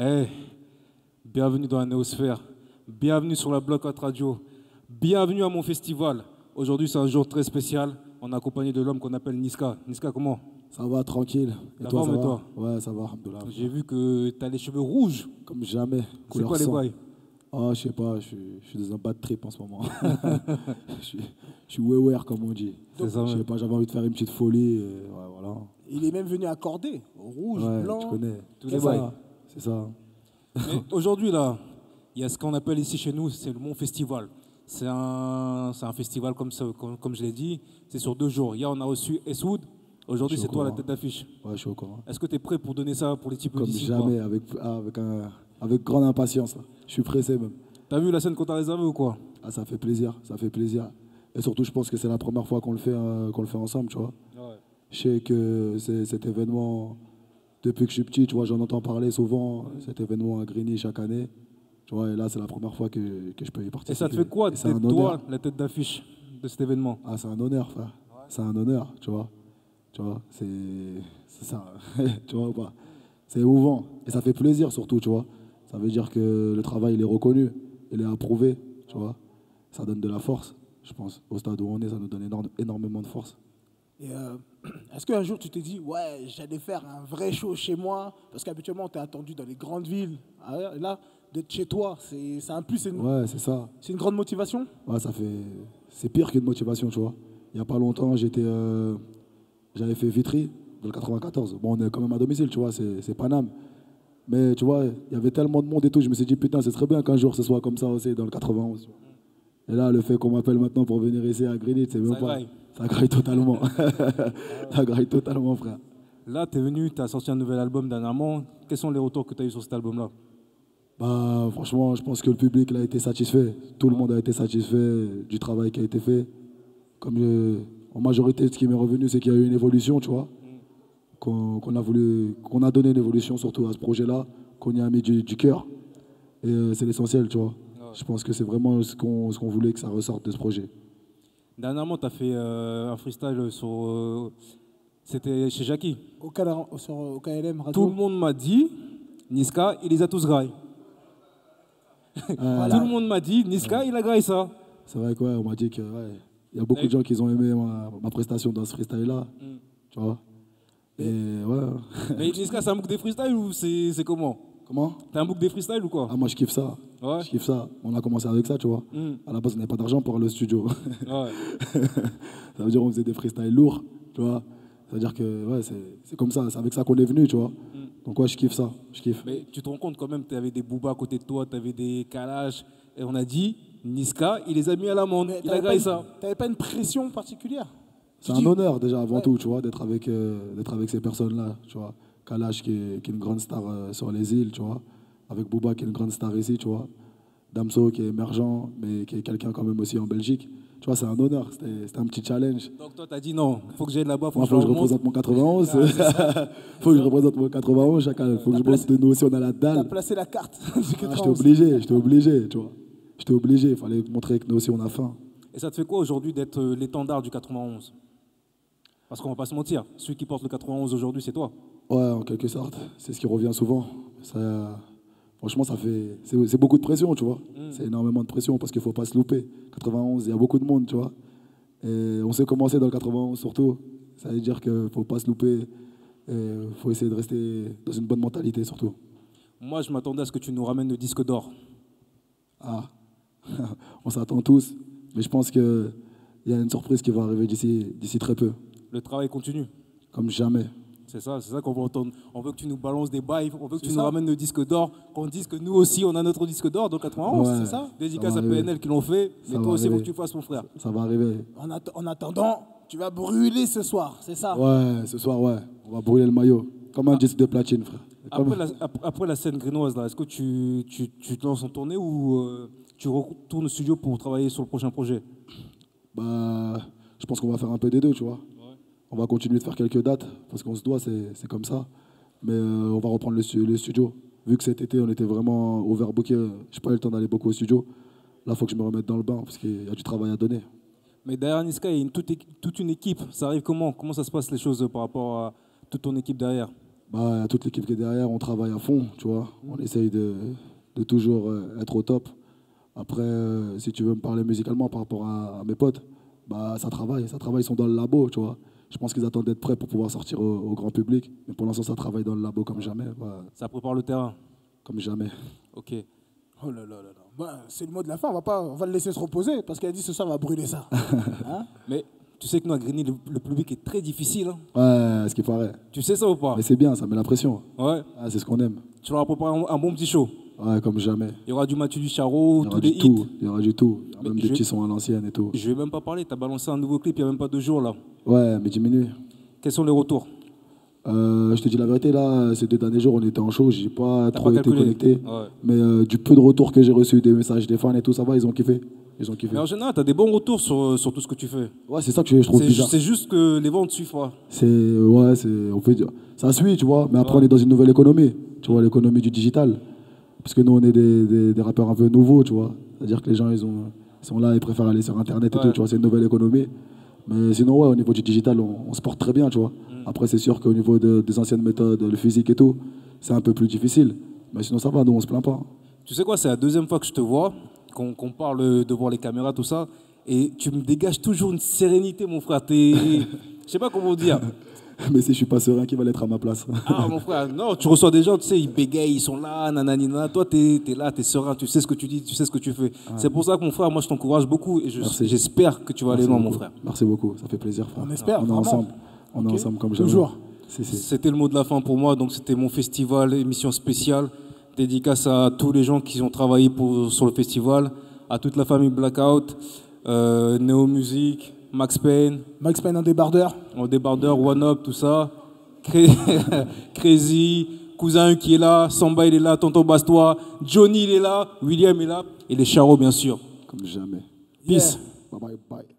Eh, bienvenue dans la Néosphère, bienvenue sur la Bloc 4 Radio, bienvenue à mon festival. Aujourd'hui, c'est un jour très spécial. On est accompagné de l'homme qu'on appelle Niska. Niska, comment? Ça va, tranquille. Et La toi, forme ça et va? toi? Ouais, ça va, alhamdoulilah. J'ai vu que tu as les cheveux rouges. Comme jamais, C'est couleur quoi les sang. bails? Ah, je sais pas, je suis dans un bad trip en ce moment. Je suis wewer, comme on dit. C'est ça, Je sais même. pas, j'avais envie de faire une petite folie. Et ouais, voilà. Il est même venu accordé, rouge, Ouais, blanc. tu connais. Tous C'est les ça, bails. c'est ça. Mais aujourd'hui, là, il y a ce qu'on appelle ici chez nous, c'est le Mon Festival. C'est un festival comme je l'ai dit, c'est sur 2 jours. Hier, on a reçu Essoud. Aujourd'hui, Je suis c'est au toi la courant. tête d'affiche. Ouais, je suis au courant. Est-ce que tu es prêt pour donner ça pour les types Comme d'ici? jamais, avec grande impatience. Là. Je suis pressé même. T'as vu la scène qu'on t'a réservée ou quoi? Ah, ça fait plaisir, ça fait plaisir. Et surtout, je pense que c'est la première fois qu'on le fait ensemble, tu vois. Je sais que cet événement, depuis que je suis petit, tu vois, j'en entends parler souvent, cet événement à Grigny chaque année. Tu vois, et là, c'est la première fois que je peux y participer. Et ça te fait quoi Et c'est un d'être toi honneur. la tête d'affiche de cet événement? Ah, c'est un honneur, frère. C'est un honneur, tu vois. Tu vois, c'est ça. Tu vois ou pas? C'est émouvant. Et ça fait plaisir surtout, tu vois. Ça veut dire que le travail, il est reconnu, il est approuvé, tu vois. Ça donne de la force, je pense. Au stade où on est, ça nous donne énormément de force. Et est-ce qu'un jour tu t'es dit, ouais, j'allais faire un vrai show chez moi? Parce qu'habituellement, tu es attendu dans les grandes villes. Ah, et là, d'être chez toi, c'est un plus, Ouais, c'est ça. c'est une grande motivation. Ouais, c'est pire qu'une motivation, tu vois. Il n'y a pas longtemps, j'avais fait Vitry, dans le 94. Bon, on est quand même à domicile, tu vois, c'est Paname. Mais tu vois, il y avait tellement de monde et tout, je me suis dit, putain, ce serait bien qu'un jour ce soit comme ça aussi, dans le 91. Tu vois. Et là, le fait qu'on m'appelle maintenant pour venir ici à Greenwich, c'est même Ça pas... graille. Ça graille totalement. Ça graille totalement, frère. Là, tu es venu, tu as sorti un nouvel album dernièrement. Quels sont les retours que tu as eu sur cet album-là? Bah, franchement, je pense que le public là, a été satisfait. Tout le monde a été satisfait du travail qui a été fait. En majorité, ce qui m'est revenu, c'est qu'il y a eu une évolution, tu vois. Qu'on a donné une évolution surtout à ce projet-là, qu'on y a mis du cœur. Et c'est l'essentiel, tu vois. Je pense que c'est vraiment ce qu'on voulait que ça ressorte de ce projet. Dernièrement, tu as fait un freestyle sur. C'était chez Jackie. Au KLM Radio. Tout le monde m'a dit, Niska, il les a tous graillés. Voilà. Tout le monde m'a dit, Niska, il a graillé ça. C'est vrai qu'on m'a dit que y a beaucoup de gens qui ont aimé ma prestation dans ce freestyle-là, tu vois. Et ouais. Mais Niska, c'est un book des freestyles ou c'est comment? Comment? T'as un book des freestyles ou quoi? Ah, moi, je kiffe ça. Ouais. Je kiffe ça. On a commencé avec ça, tu vois. À la base, on n'avait pas d'argent pour le studio. Ouais. Ça veut dire qu'on faisait des freestyles lourds, tu vois. Ça veut dire que ouais, c'est comme ça, c'est avec ça qu'on est venu, tu vois. Donc ouais, je kiffe ça, je kiffe. Mais tu te rends compte quand même, tu avais des Booba à côté de toi, tu avais des Kalash, et on a dit, Niska, il les a mis à l'amende, il a graillé ça. T'avais pas une pression particulière? C'est Tu un dis- honneur déjà avant Ouais. tout, tu vois, d'être avec ces personnes-là, tu vois. Kalash qui est une grande star sur les îles, tu vois. Avec Booba qui est une grande star ici, tu vois. Damso qui est émergent, mais qui est quelqu'un quand même aussi en Belgique. Tu vois, c'est un honneur, c'était un petit challenge. Donc toi, tu as dit non, faut que j'aille là-bas, faut Moi, que il faut que je je remonte. représente mon 91. faut que je représente mon 91, chacun. Il faut que je montre que nous aussi, on a la T'as dalle. placé la carte du Ah, j'étais 91. obligé, tu vois. J'étais obligé, il fallait montrer que nous aussi, on a faim. Et ça te fait quoi aujourd'hui d'être l'étendard du 91? Parce qu'on va pas se mentir, celui qui porte le 91 aujourd'hui, c'est toi. Ouais, en quelque sorte, c'est ce qui revient souvent. Franchement, c'est beaucoup de pression, tu vois. C'est énormément de pression parce qu'il ne faut pas se louper. 91, il y a beaucoup de monde, tu vois. Et on sait commencer dans le 91 surtout. Ça veut dire qu'il ne faut pas se louper. Il faut essayer de rester dans une bonne mentalité surtout. Moi, je m'attendais à ce que tu nous ramènes le disque d'or. Ah, on s'attend tous. Mais je pense qu'il y a une surprise qui va arriver d'ici très peu. Le travail continue. Comme jamais. C'est ça qu'on veut entendre. On veut que tu nous balances des bails, on veut que tu C'est nous ça. ramènes le disque d'or, qu'on dise que nous aussi, on a notre disque d'or dans 91, Ouais, c'est ça? Dédicace ça à va arriver. PNL qui l'ont fait, mais Ça toi va aussi, il faut arriver. que tu fasses, mon frère. Ça va arriver. En attendant, tu vas brûler ce soir, c'est ça? Ouais, ce soir, ouais. On va brûler le maillot. Comme un disque de platine, frère. Après la scène grenouille, là, est-ce que tu te lances en tournée ou tu retournes au studio pour travailler sur le prochain projet? Bah, je pense qu'on va faire un peu des deux, tu vois. On va continuer de faire quelques dates, parce qu'on se doit, c'est comme ça. Mais on va reprendre le studio. Vu que cet été, on était vraiment overbooké, j'ai pas eu le temps d'aller beaucoup au studio. Là, il faut que je me remette dans le bain, parce qu'il y a du travail à donner. Mais derrière Niska, il y a toute une équipe. Ça arrive comment? Comment ça se passe les choses par rapport à toute ton équipe derrière? Bah, toute l'équipe qui est derrière, on travaille à fond, tu vois. On essaye de toujours être au top. Après, si tu veux me parler musicalement par rapport à mes potes, bah, ça travaille, ils sont dans le labo, tu vois. Je pense qu'ils attendent d'être prêts pour pouvoir sortir au grand public. Mais pour l'instant, ça travaille dans le labo comme jamais. Bah, Ça prépare le terrain. comme jamais. Ok. Oh là là là là. Bah, c'est le mot de la fin, on va le laisser se reposer parce qu'elle a dit ce soir on va brûler ça. Hein? Mais tu sais que nous, à Grigny, le public est très difficile. Hein. Ouais, ce qu'il paraît. Tu sais ça ou pas? Mais c'est bien, ça met la pression. Ouais. Ah, c'est ce qu'on aime. Tu leur as préparé un bon petit show. Ouais, comme jamais. Il y aura du Mathieu Ducharo, Il y aura tous du les hits. tout. Il y aura du tout. Il y aura Mais même des je- petits sons à l'ancienne et tout. Je vais même pas parler. Tu as balancé un nouveau clip il n'y a même pas 2 jours là. Ouais, mais diminue. Quels sont les retours? Je te dis la vérité, là, ces 2 derniers jours, on était en show, j'ai pas T'as trop pas été calculé? connecté. Ouais. Mais du peu de retours que j'ai reçus, des messages des fans et tout, ça va, ils ont kiffé. Ils ont kiffé. Mais en général, tu as des bons retours sur tout ce que tu fais. Ouais, c'est ça que je trouve bizarre. C'est juste que les ventes suivent pas. On peut dire, ça suit, tu vois, mais après, Ouais. on est dans une nouvelle économie, tu vois, l'économie du digital. Parce que nous, on est des rappeurs un peu nouveaux, tu vois. C'est-à-dire que les gens, ils sont là, ils préfèrent aller sur Internet et Ouais. tout, tu vois, c'est une nouvelle économie. Mais sinon, ouais, au niveau du digital, on se porte très bien, tu vois. Après, c'est sûr qu'au niveau des anciennes méthodes, le physique et tout, c'est un peu plus difficile. Mais sinon, ça va, nous, on se plaint pas. Tu sais quoi, c'est la 2e fois que je te vois, qu'on parle devant les caméras, tout ça, et tu me dégages toujours une sérénité, mon frère. Je sais pas comment dire. Mais si je suis pas serein, qui va l'être à ma place? Ah, mon frère, non, tu reçois des gens, tu sais, ils bégayent, ils sont là, nanana. Toi, t'es là, t'es serein, tu sais ce que tu dis, tu sais ce que tu fais. C'est pour ça que, mon frère, moi, je t'encourage beaucoup et Merci. j'espère que tu vas aller Merci loin, mon beaucoup. frère. Merci beaucoup, ça fait plaisir, frère. On espère, On est vraiment. ensemble. On est Ok. ensemble comme jamais. Toujours. Si. C'était le mot de la fin pour moi, donc c'était mon festival, émission spéciale, dédicace à tous les gens qui ont travaillé sur le festival, à toute la famille Blackout, Neo Music, Max Payne, Max Payne, un débardeur. Débardeur, One Up, tout ça, Crazy, Cousin qui est là, Samba il est là, Tonton Bastois, Johnny il est là, William est là, et les Charo bien sûr. Comme jamais. Peace. Yeah. Bye bye bye.